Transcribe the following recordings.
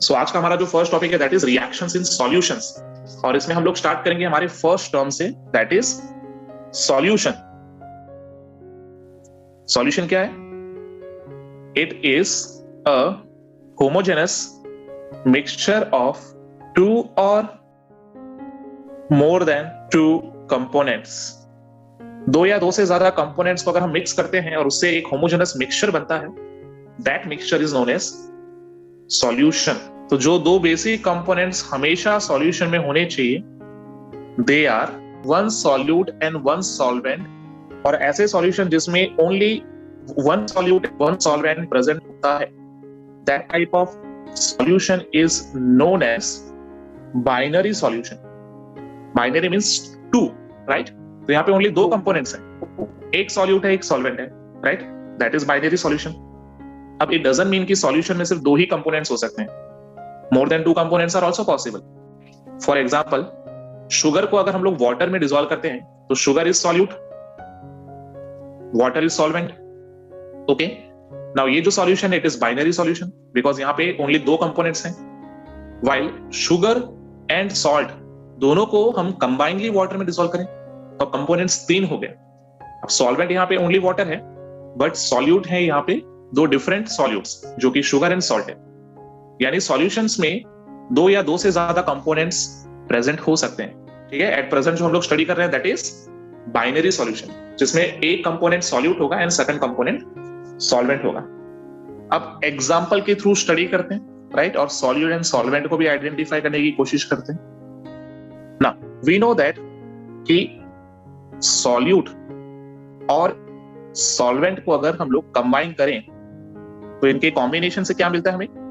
सो आज का हमारा जो फर्स्ट टॉपिक है that is reactions in solutions, और इसमें हम लोग स्टार्ट करेंगे हमारे फर्स्ट टर्म से दैट इज सॉल्यूशन। सॉल्यूशन क्या है? It is a homogeneous mixture of two और मोर देन टू कंपोनेंट्स। दो या दो से ज्यादा कंपोनेंट्स को अगर हम मिक्स करते हैं और उससे एक होमोजेनस मिक्सचर बनता है, that mixture is known as solution. तो जो दो बेसिक कंपोनेंट्स हमेशा सॉल्यूशन में होने चाहिए, they are one solute and one solvent. और ऐसे सॉल्यूशन जिसमें only one solute one solvent present होता है, that type of solution is known as binary solution. Binary means two, right? तो यहाँ पे ओनली दो कंपोनेंट्स हैं, एक सॉल्यूट है एक सॉल्वेंट है, right? That is binary solution. अब इट डजंट मीन कि सॉल्यूशन में सिर्फ दो ही कंपोनेंट्स हो सकते हैं, more than two components are also possible. For example, sugar को अगर हम लोग वाटर में डिसॉल्व करते हैं तो sugar is solute, water is solvent. Okay, now ये जो सॉल्यूशन है it is binary solution because यहाँ पे ओनली दो कंपोनेंट्स हैं। व्हाइल शुगर एंड सॉल्ट दोनों को हम कंबाइनली वाटर में डिसॉल्व करें तो कंपोनेंट्स तीन हो गए। अब सॉल्वेंट यहाँ पे ओनली वाटर है, बट सॉल्यूट है यहाँ पे दो डिफरेंट सॉल्यूट्स जो कि शुगर एंड सॉल्ट है। यानी सॉल्यूशंस में दो या दो से ज्यादा कंपोनेंट्स प्रेजेंट हो सकते हैं। ठीक है, एट प्रेजेंट जो हम लोग स्टडी कर रहे हैं दैट इज बाइनरी सॉल्यूशन, जिसमें एक कंपोनेंट सॉल्यूट होगा एंड सेकंड कंपोनेंट सॉल्वेंट होगा। अब एग्जांपल के थ्रू स्टडी करते हैं, राइट? और सॉल्यूट एंड सॉल्वेंट को भी आइडेंटिफाई करने की कोशिश करते हैं। ना वी नो दैट कि सॉल्यूट और सॉल्वेंट को अगर हम लोग कंबाइन करें तो इनके कॉम्बिनेशन से क्या मिलता है हमें?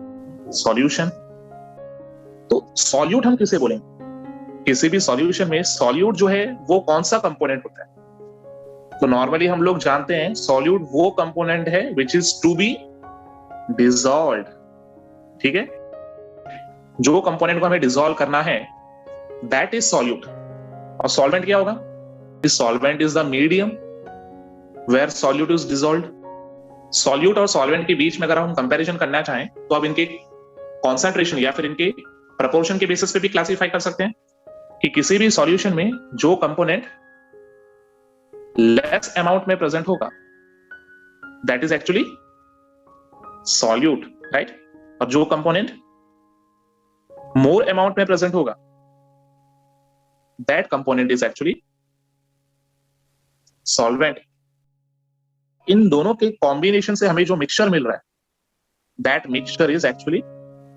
सॉल्यूशन। तो सॉल्यूट हम किसे बोलेंगे? किसी भी सॉल्यूशन में सॉल्यूट जो है वो कौन सा कंपोनेंट होता है? तो नॉर्मली हम लोग जानते हैं सॉल्यूट वो कंपोनेंट है which is to be dissolved. ठीक है, जो कंपोनेंट को हमें डिसॉल्व करना है दैट इज सॉल्यूट। और सॉल्वेंट क्या होगा? Solvent is the medium where solute is dissolved. Solute और सॉल्वेंट के बीच में अगर हम कंपैरिजन करना चाहें तो अब इनके कॉन्सेंट्रेशन या फिर इनके प्रपोर्शन के बेसिस पे भी क्लासिफाई कर सकते हैं कि किसी भी सॉल्यूशन में जो कंपोनेंट लेस अमाउंट में प्रेजेंट होगा that is actually solute, right? और जो कंपोनेंट मोर अमाउंट में प्रेजेंट होगा that component is actually solvent. इन दोनों के कॉम्बिनेशन से हमें जो मिक्सचर मिल रहा है that mixture is actually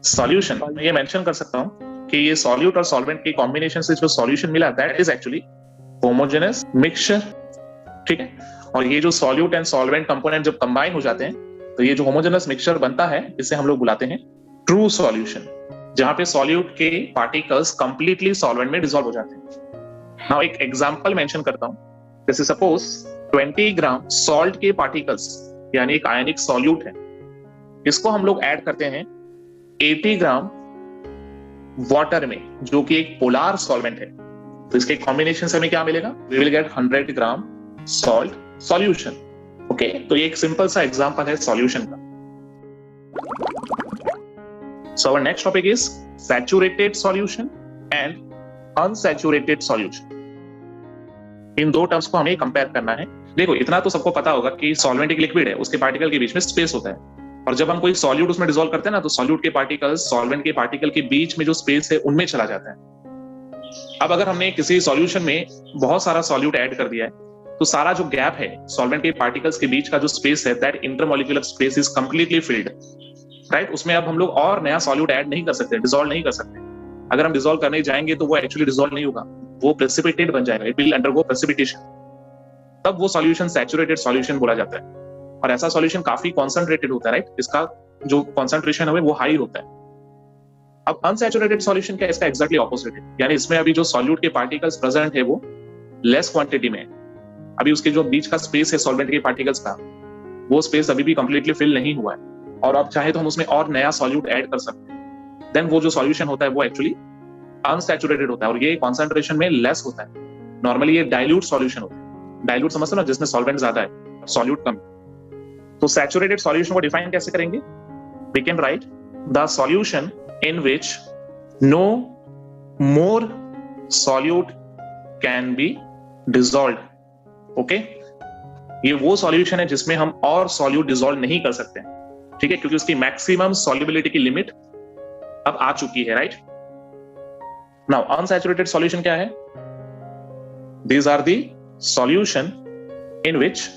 solution. मैं ये मेंशन कर सकता हूं कि ये सॉल्यूट और सॉल्वेंट के कॉम्बिनेशन से जो सॉल्यूशन मिला that is actually homogeneous mixture. ठीक है, और ये जो सॉल्यूट एंड सॉल्वेंट कंपोनेंट जब कंबाइन हो जाते हैं तो ये जो होमोजेनस मिक्सचर बनता है इसे हम लोग बुलाते हैं ट्रू सॉल्यूशन, जहां पे सॉल्यूट के पार्टिकल्स कंप्लीटली सॉल्वेंट में डिसॉल्व हो जाते हैं। नाउ एक एग्जांपल मेंशन करता हूं, जैसे सपोज 20 ग्राम सॉल्ट के पार्टिकल्स यानी एक आयनिक सॉल्यूट है, इसको हम लोग ऐड करते हैं 80 ग्राम वाटर में जो कि एक पोलर सॉल्वेंट है। तो इसके कॉम्बिनेशन से हमें क्या मिलेगा? We will get 100 gram salt solution. Okay, तो ये एक सिंपल सा एग्जांपल है सॉल्यूशन का। So our next topic is saturated solution and unsaturated solution. इन दो टर्म्स को हमें कंपेयर करना है। देखो, इतना तो सबको पता होगा कि सॉल्वेंट एक लिक्विड है, उसके पार्टिकल के बीच में स्पेस होता है, और जब हम कोई सॉल्यूट उसमें डिसॉल्व करते हैं ना तो सॉल्यूट के पार्टिकल्स सॉल्वेंट के पार्टिकल के बीच में जो स्पेस है उनमें चला जाता है। अब अगर हमने किसी सॉल्यूशन में बहुत सारा सॉल्यूट ऐड कर दिया है तो सारा जो गैप है सॉल्वेंट के पार्टिकल्स के बीच का जो स्पेस है that intermolecular space is completely filled, right? उसमें अब हम लोग और नया सॉल्यूट ऐड नहीं कर सकते, डिसॉल्व नहीं कर सकते। अगर हम डिसॉल्व करने जाएंगे तो वो एक्चुअली डिसॉल्व नहीं होगा, वो प्रेसिपिटेट बन जाएगा, इट विल अंडरगो प्रेसिपिटेशन। तब वो सॉल्यूशन सैचुरेटेड सॉल्यूशन बोला जाता है। और ऐसा सॉल्यूशन काफी कॉन्सेंट्रेटेड होता है, राइट? इसका जो कॉन्सेंट्रेशन है वो हाई होता है। अब अनसैचुरेटेड सॉल्यूशन क्या है? इसका एग्जैक्टली ऑपोजिट है, यानी इसमें अभी जो सॉल्यूट के पार्टिकल्स प्रेजेंट है वो लेस क्वांटिटी में है। अभी उसके जो बीच का स्पेस है सॉल्वेंट के पार्टिकल्स का, वो स्पेस अभी भी कंप्लीटली फिल नहीं हुआ है, और अब चाहे तो हम उसमें और नया सॉल्यूट ऐड कर सकते हैं। देन वो जो सॉल्यूशन होता है वो एक्चुअली अनसैचुरेटेड होता है, और ये कॉन्सेंट्रेशन में लेस होता है। नॉर्मली ये डाइल्यूट सॉल्यूशन होता है। डाइल्यूट समझते हो ना, जिसमें सॉल्वेंट ज्यादा है, सॉल्यूट कम। तो सैचुरेटेड सॉल्यूशन को डिफाइन कैसे करेंगे? We can write the solution in which no more solute can be dissolved. Okay, ये वो सॉल्यूशन है जिसमें हम और सॉल्यूट डिसॉल्व नहीं कर सकते, ठीक है, क्योंकि उसकी मैक्सिमम सॉल्युबिलिटी की लिमिट अब आ चुकी है, राइट। नाउ अनसैचुरेटेड सॉल्यूशन क्या है? These are the solution in which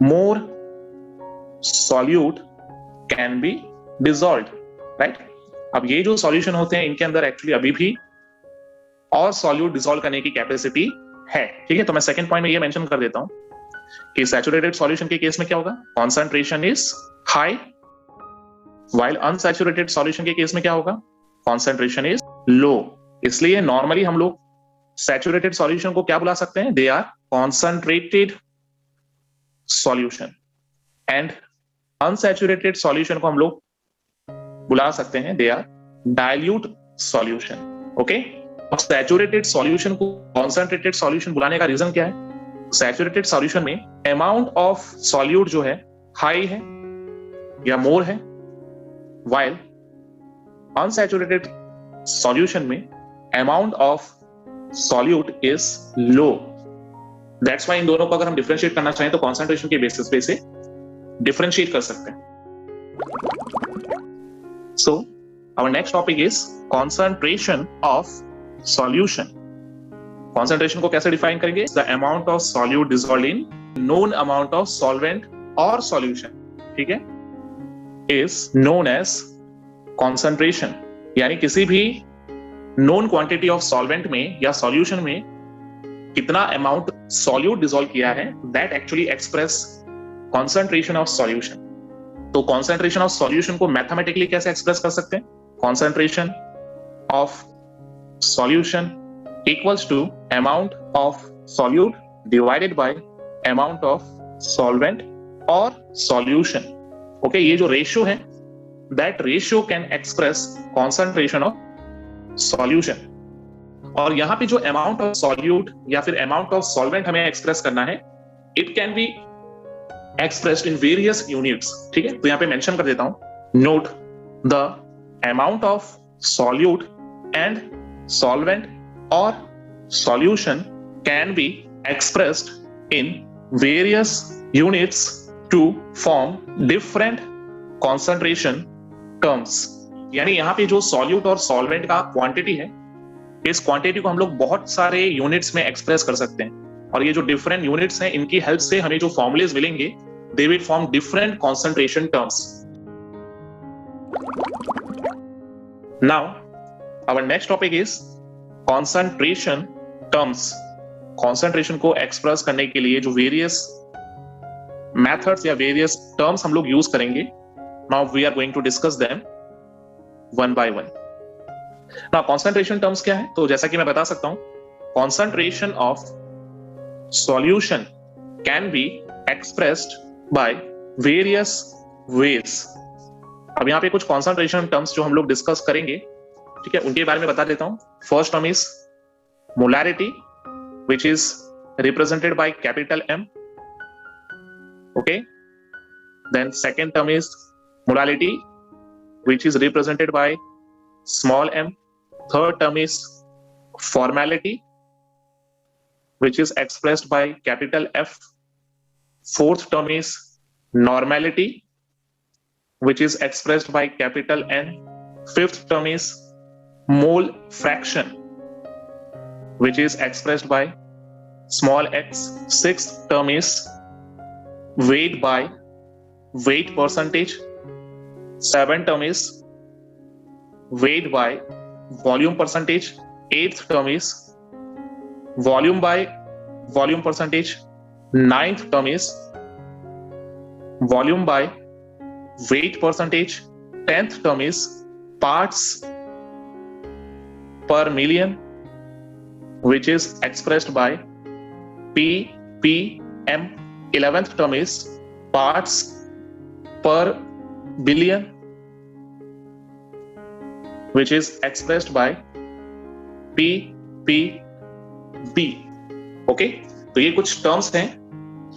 more solute can be dissolve, right. अब ये जो सॉल्यूशन होते हैं इनके अंदर एक्चुअली अभी भी और सॉल्यूट डिसॉल्व करने की कैपेसिटी है, ठीक है। तो मैं सेकंड पॉइंट में ये मेंशन कर देता हूं कि सैचुरेटेड सॉल्यूशन के केस में क्या होगा, concentration is high, while unsaturated solution के केस में क्या होगा, कॉन्सेंट्रेशन इज लो। इसलिए नॉर्मली हम लोग सैचुरेटेड सॉल्यूशन को क्या बुला सकते हैं, they are concentrated solution, and unsaturated solution को हम लोग बुला सकते हैं, they are dilute solution, okay. अब सैचुरेटेड सॉल्यूशन को कॉन्सेंट्रेटेड सॉल्यूशन बुलाने का रीजन क्या है? सैचुरेटेड सॉल्यूशन में अमाउंट ऑफ सॉल्यूट जो है हाई है या मोर है, व्हाइल अनसैचुरेटेड सॉल्यूशन में amount of solute is low. That's why इन दोनों को अगर हम डिफरेंशिएट करना चाहें तो कॉन्सेंट्रेशन के बेसिस पे इसे डिफरेंशिएट कर सकते हैं। So our next topic is concentration of solution. Concentration को कैसे डिफाइन करेंगे? The amount of solute dissolved in known amount of solvent और सॉल्यूशन, ठीक है, इज नोन एज कॉन्सेंट्रेशन। यानी किसी भी नोन क्वांटिटी ऑफ सॉल्वेंट में या सॉल्यूशन में कितना अमाउंट सॉल्यूट डिसॉल्व किया है, that actually express concentration of solution. तो कॉन्सेंट्रेशन ऑफ सॉल्यूशन को मैथमेटिकली कैसे एक्सप्रेस कर सकते हैं? Concentration of solution equals to amount of solute divided by amount of solvent or solution. Okay, ये जो रेशियो है, that ratio can express concentration of solution. और यहां पे जो amount of solute या फिर amount of solvent हमें एक्सप्रेस करना है, it can be expressed in various units, ठीक है। तो यहां पे मेंशन कर देता हूं, note the amount of solute and solvent or solution can be expressed in various units to form different concentration terms। यानी यहां पे जो सॉल्यूट और सॉल्वेंट का क्वांटिटी है, इस क्वांटिटी को हम लोग बहुत सारे यूनिट्स में एक्सप्रेस कर सकते हैं, और ये जो डिफरेंट यूनिट्स हैं इनकी हेल्प से हमें जो फॉर्मुलेज मिलेंगे, they will form different concentration terms. Now our next topic is concentration terms। concentration को एक्सप्रेस करने के लिए जो वेरियस मेथड्स या वेरियस टर्म्स हम लोग यूज करेंगे, now we are going to discuss them one by one। now concentration terms क्या है? तो जैसा कि मैं बता सकता हूं, concentration of solution can be expressed by various ways। अब यहां पे कुछ concentration terms जो हम लोग डिस्कस करेंगे, ठीक है, उनके बारे में बता देता हूं। First term is molarity, which is represented by capital M, okay. Then second term is molarity, which is represented by small m। Third term is formality, which is expressed by capital F। Fourth term is normality, which is expressed by capital N। Fifth term is mole fraction, which is expressed by small x. Sixth term is weight by weight percentage. Seventh term is weight by volume percentage. Eighth term is volume by volume percentage. Ninth term is volume by weight percentage. 10th term is parts per million, which is expressed by ppm। 11th term is parts per billion, which is expressed by ppb। Okay, तो ये कुछ terms हैं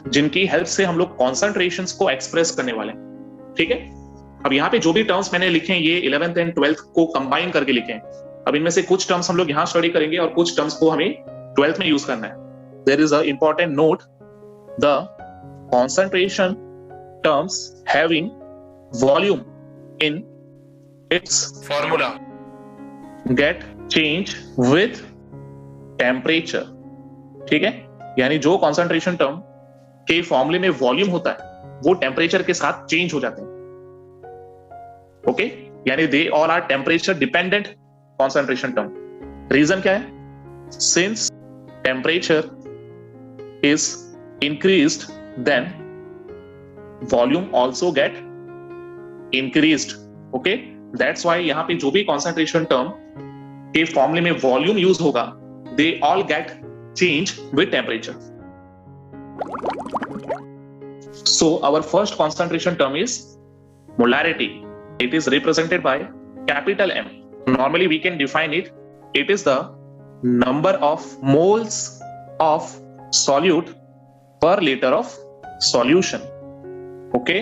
जिनकी help से हम लोग concentrations को express करने वाले हैं, ठीक है। अब यहाँ पे जो भी टर्म्स मैंने लिखे हैं ये 11th एंड 12th को कंबाइन करके लिखे हैं। अब इनमें से कुछ टर्म्स हम लोग यहाँ स्टडी करेंगे और कुछ टर्म्स को हमें 12th में यूज करना है। There is a important note, the concentration terms having volume in its formula get change with temperature। ठीक है, यानी जो concentration term के फॉर्मूले में वॉल्यूम होता है वो टेम्परेचर के साथ चेंज हो जाते हैं। ओके, यानी they all are temperature dependent concentration term। Reason क्या है? Since temperature is increased, then volume also get increased। okay, that's why यहां पे जो भी concentration term के फॉर्मूले में वॉल्यूम यूज होगा, they all get change with temperature। so our first concentration term is molarity। it is represented by capital M। normally we can define it, it is the number of moles of solute per liter of solution। Okay,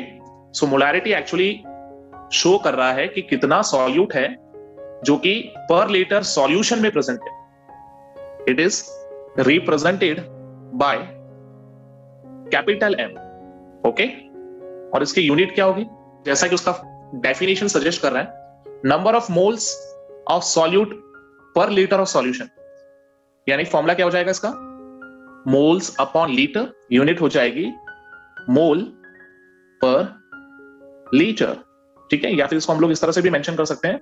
so molarity actually show कर रहा है कि कितना solute है जो कि per litre solution में present है। It is represented by capital M. Okay, और इसकी यूनिट क्या होगी? जैसा कि उसका डेफिनेशन सजेस्ट कर रहा है, number of moles of solute पर लीटर ऑफ सॉल्यूशन। यानी फॉर्मूला क्या हो जाएगा इसका? मोल्स अपॉन लीटर, यूनिट हो जाएगी मोल पर लीटर। ठीक है, या फिर इसको हम लोग इस तरह से भी मेंशन कर सकते हैं,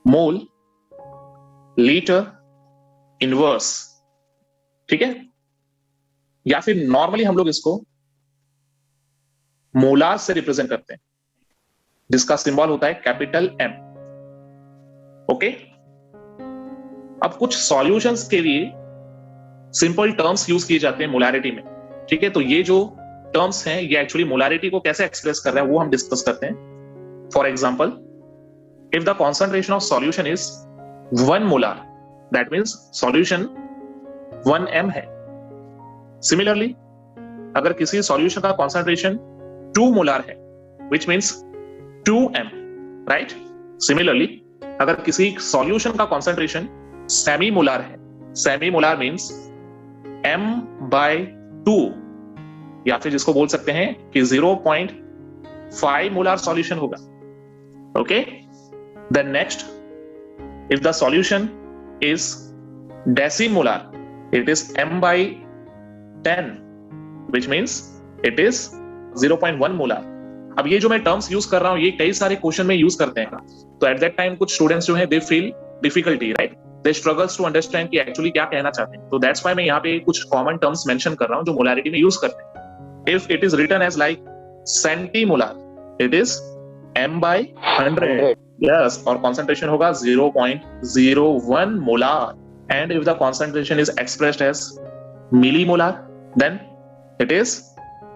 मोल लीटर इनवर्स। ठीक है, या फिर नॉर्मली हम लोग इसको मोलार से रिप्रेजेंट करते हैं, जिसका सिंबल होता है कैपिटल एम। ओके, अब कुछ सॉल्यूशंस के लिए सिंपल टर्म्स यूज किए जाते हैं मोलारिटी में। ठीक है, तो ये जो टर्म्स हैं ये एक्चुअली मोलारिटी को कैसे एक्सप्रेस कर रहे हैं वो हम डिस्कस करते हैं। For example, if the concentration of solution is 1 molar, that means solution 1 m है। सिमिलरली, अगर किसी सॉल्यूशन का कॉन्सेंट्रेशन 2 मोलार है, which means 2 m, right. Similarly, अगर किसी सॉल्यूशन का कॉन्सेंट्रेशन सेमी मोलार है, सेमी मोलार मींस m/2, या फिर जिसको बोल सकते हैं कि 0.5 मोलार सॉल्यूशन होगा। Okay, then next, if the solution is decimolar, it is m/10, which means it is 0.1 molar. अब ये जो मैं टर्म्स यूज कर रहा हूं ये कई सारे क्वेश्चन में यूज करते हैं, तो एट दैट टाइम कुछ स्टूडेंट्स जो है they feel difficulty, right, they struggles to understand कि एक्चुअली क्या कहना चाहते हैं। तो दैट्स व्हाई मैं यहाँ पे कुछ कॉमन टर्म्स मेंशन कर रहा हूं जो मोलारिटी में यूज करते हैं। If it is written as like centimolar, it is m/100, yes, और concentration होगा 0.01 molar। and if the concentration is expressed as millimolar, then it is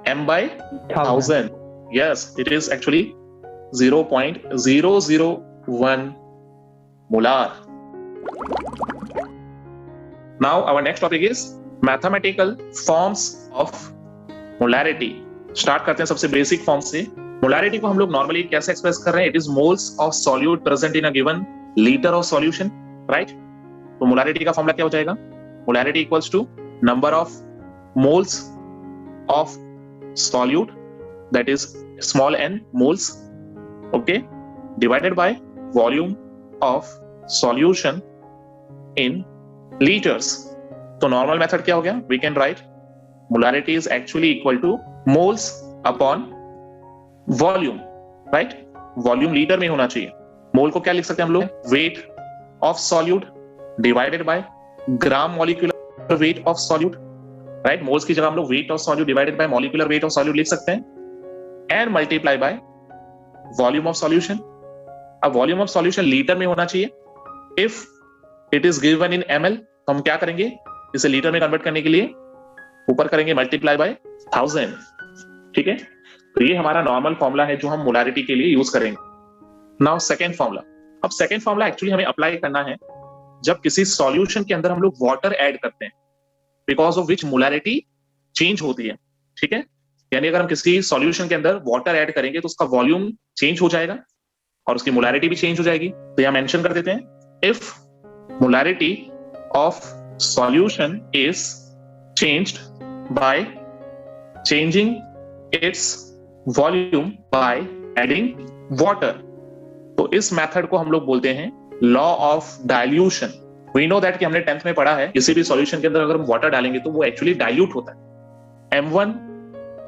m/1000, yes, it is actually 0.001 molar। now our next topic is mathematical forms of molarity. Start करते हैं सबसे basic form से। Molarity को हम लोग normally कैसे express कर रहे हैं? It is moles of solute present in a given litre of solution, right. तो मोलारिटी का फॉर्मूला क्या हो जाएगा? Molarity equals to number of moles of solute, that is small n moles, okay, divided by volume of solution in litres. तो normal method क्या हो गया? We can write molarity is actually equal to moles upon volume, right? Volume litre में होना चाहिए। मोल को क्या लिख सकते हैं हम लोग? Weight of solute divided by gram molecular weight of solute, right. Moles की जगह हम लोग weight of solute divided by molecular weight of solute लिख सकते हैं and multiply by volume of solution. अब वॉल्यूम ऑफ सॉल्यूशन लीटर में होना चाहिए। If it is given in ml, तो हम क्या करेंगे? इसे लीटर में कन्वर्ट करने के लिए ऊपर करेंगे मल्टीप्लाई बाय 1000। ठीक है, तो ये हमारा नॉर्मल फॉर्मूला है जो हम मोलारिटी के लिए यूज करेंगे। Now second formula. अब सेकंड फॉर्मूला एक्चुअली हमें अप्लाई करना है जब किसी सॉल्यूशन के अंदर हम लोग वाटर ऐड करते हैं, because of which molarity change होती है। ठीक है, यानी अगर हम किसी सॉल्यूशन के अंदर वाटर ऐड करेंगे तो उसका वॉल्यूम चेंज हो जाएगा और उसकी मोलैरिटी भी चेंज हो जाएगी। तो यहां मेंशन कर देते हैं, if molarity of solution is changed by changing its volume by adding water, तो इस मेथड को हम लोग बोलते हैं law of dilution. We know that कि हमने 10th में पढ़ा है, किसी भी सॉल्यूशन के अंदर अगर हम वाटर डालेंगे तो वो एक्चुअली डाइल्यूट होता है। m1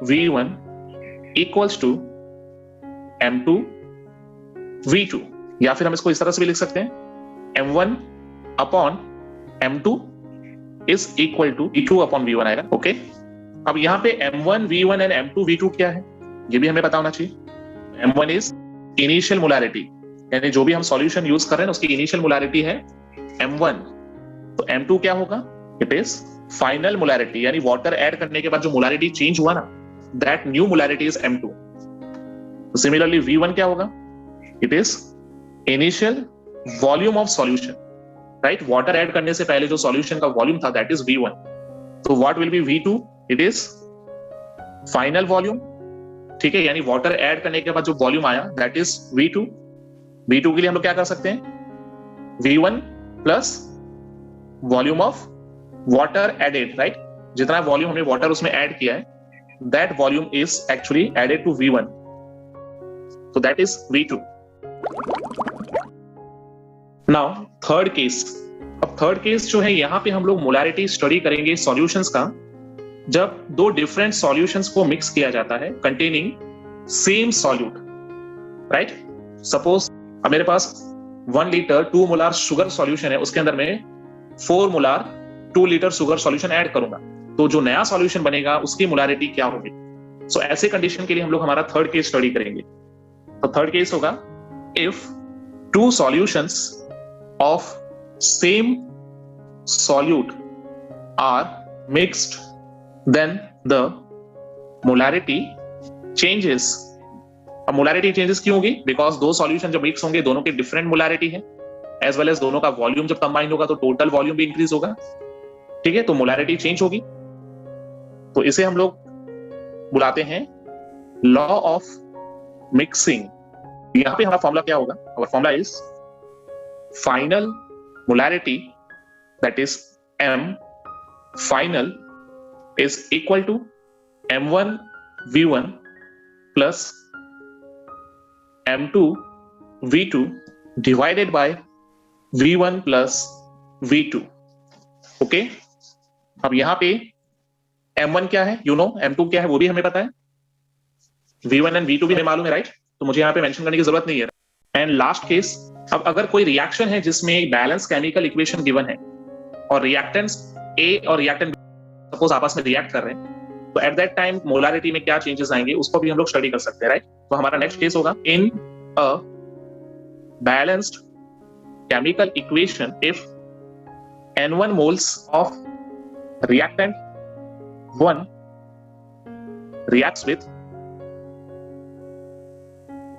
v1 equals to m2 v2, या फिर हम इसको इस तरह से भी लिख सकते हैं, m1 upon m2 is equal to v2 upon v1 आएगा। ओके, अब यहां पे m1 v1 and m2 v2 क्या है ये भी हमें पता होना चाहिए। m1 इज इनिशियल मोलैरिटी, यानी जो भी हम सॉल्यूशन यूज कर रहे हैं उसकी इनिशियल मोलैरिटी है m1, तो m2 क्या होगा, इट इज फाइनल मोलैरिटी, यानी वाटर ऐड करने के बाद जो मोलैरिटी चेंज हुआ ना, that new molarity is m2। Similarly v1 क्या होगा, it is initial volume of solution, right, water add करने से पहले जो सॉल्यूशन का वॉल्यूम था दैट इज v1। तो what will be v2, it is final volume, ठीक है, यानी वाटर ऐड करने के बाद जो वॉल्यूम आया दैट इज v2। v2 के लिए हम लोग क्या कर सकते हैं, v1 plus volume of water added, right, जितना वॉल्यूम हमने वाटर उसमें ऐड किया है that volume is actually added to v1, so that is v2। Now third case, अब थर्ड केस जो है यहां पे हम लोग मोलैरिटी स्टडी करेंगे सॉल्यूशंस का, जब दो डिफरेंट सॉल्यूशंस को मिक्स किया जाता है containing same solute, right. Suppose अब मेरे पास 1 लीटर 2 मोलार शुगर सॉल्यूशन है, उसके अंदर मैं 4 molar 2 litre sugar solution add करूंगा, तो जो नया सॉल्यूशन बनेगा उसकी मोलैरिटी क्या होगी। सो ऐसे कंडीशन के लिए हम लोग हमारा थर्ड केस स्टडी करेंगे। तो थर्ड केस होगा, if 2 solutions of same solute are mixed then the molarity changes। अब मोलैरिटी चेंजेस क्यों होगी, बिकॉज दो सॉल्यूशन जब मिक्स होंगे दोनों की डिफरेंट मोलैरिटी है, एज वेल एज दोनों का वॉल्यूम जब कंबाइन होगा तो टोटल वॉल्यूम भी इंक्रीज होगा, ठीक है, तो मोलैरिटी चेंज होगी। तो इसे हम लोग बुलाते हैं लॉ ऑफ मिक्सिंग। यहां पे हमारा फॉर्मूला क्या होगा, our formula is final molarity that is m final is equal to m1 v1 plus m2 v2 divided by v1 plus v2। Okay, अब यहां पे m1 क्या है, यू नो, m2 क्या है वो भी हमें पता है, v1 एंड v2 भी हमें मालूम है, राइट, तो मुझे यहां पे मेंशन करने की जरूरत नहीं है। एंड लास्ट केस, अब अगर कोई रिएक्शन है जिसमें बैलेंस केमिकल इक्वेशन गिवन है और रिएक्टेंट्स A और रिएक्टेंट सपोज आपस में रिएक्ट कर रहे हैं, तो एट दैट टाइम मोलैरिटी में क्या चेंजेस आएंगे उसको भी हम लोग स्टडी कर सकते हैं, राइट। तो हमारा नेक्स्ट केस होगा, in a balanced chemical equation if n1 moles of reactant 1 reacts with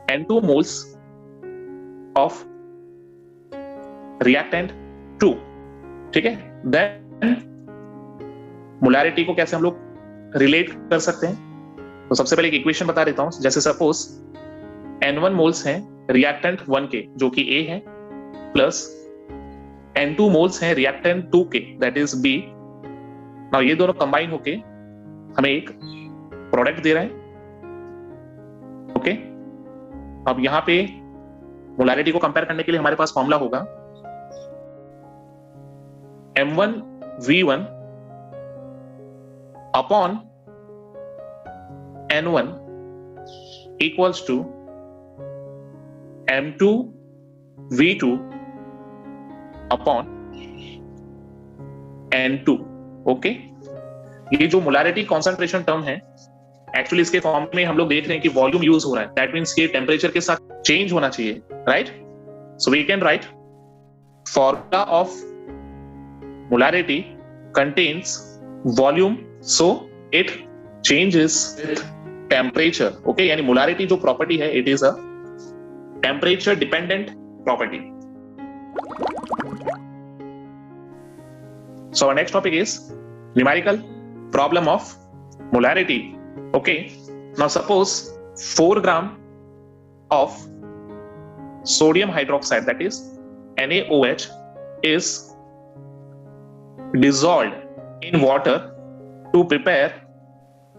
n2 moles of reactant 2, ठीक है, देन मोलैरिटी को कैसे हम लोग रिलेट कर सकते हैं। तो सबसे पहले एक इक्वेशन बता देता हूं, जैसे सपोज n1 मोल्स हैं रिएक्टेंट 1 के जो कि A है, प्लस n2 मोल्स हैं रिएक्टेंट 2 के दैट इज B। नाउ ये दोनों कंबाइन होके हमें एक प्रोडक्ट दे रहे हैं, ओके। अब यहां पे मोलैरिटी को कंपेयर करने के लिए हमारे पास फॉर्मूला होगा m1 v1 upon n1 equals to m2 v2 upon n2। Okay, ये जो मोलैरिटी कॉन्सेंट्रेशन टर्म है एक्चुअली इसके फॉर्म में हम लोग देख रहे हैं कि वॉल्यूम यूज हो रहा है, दैट मींस ये टेम्परेचर के साथ चेंज होना चाहिए, right. So we can write formula of molarity contains volume so it changes with temperature। okay, यानी मोलैरिटी जो प्रॉपर्टी है it is a temperature dependent property. So our next topic is numerical problem of molarity Okay, now suppose 4 gram of sodium hydroxide, that is NaOH, is dissolved in water to prepare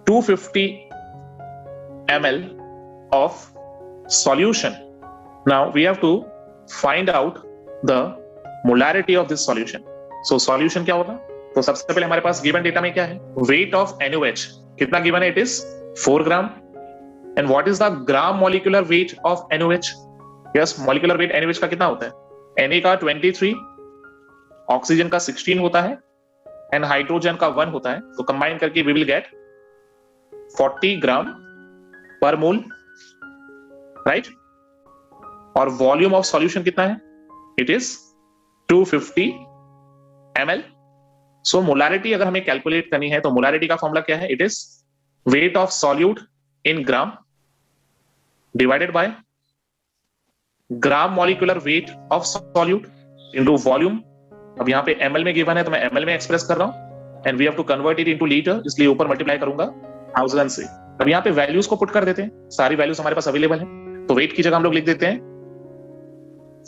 250 ml of solution. Now we have to find out the molarity of this solution. So solution क्या होगा? तो सबसे पहले हमारे पास given data में क्या है? Weight of NaOH कितना गिवन है? It is 4 gram. And what is the gram molecular weight of NaOH? Yes, molecular weight NaOH का कितना होता है? Na का 23, ऑक्सीजन का 16 होता है एंड हाइड्रोजन का 1 होता है. तो कंबाइन करके वी विल गेट 40 ग्राम पर मोल, राइट? और वॉल्यूम ऑफ सॉल्यूशन कितना है? It is 250 ml. So molarity अगर हमें कैलकुलेट करनी है तो मोलारिटी का फॉर्मूला क्या है? It is weight of solute in gram divided by gram molecular weight of solute into volume. अब यहाँ पे ml में गिवन है तो मैं ml में एक्सप्रेस कर रहा हूं and we have to convert it into litre, इसलिए ऊपर मल्टीप्लाई करूंगा 1000 से. अब यहाँ पे वैल्यूज को पुट कर देते हैं, सारी वैल्यूज हमारे पास अवेलेबल है. तो वेट की जगह हम लोग लिख देते हैं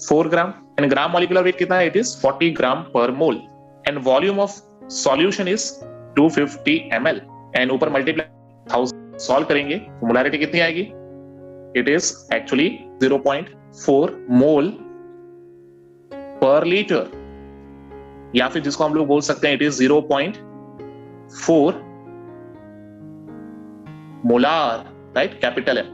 4 gram and gram molecular weight कितना है? इट इज 40 ग्राम पर mole and volume of solution is 250 ml and ऊपर मल्टीप्लाई 1000 सॉल्व करेंगे तो मोलारिटी कितनी आएगी? इट इज एक्चुअली 0.4 मोल पर लीटर, या फिर जिसको हम लोग बोल सकते हैं it is 0.4 molar, right? Capital M.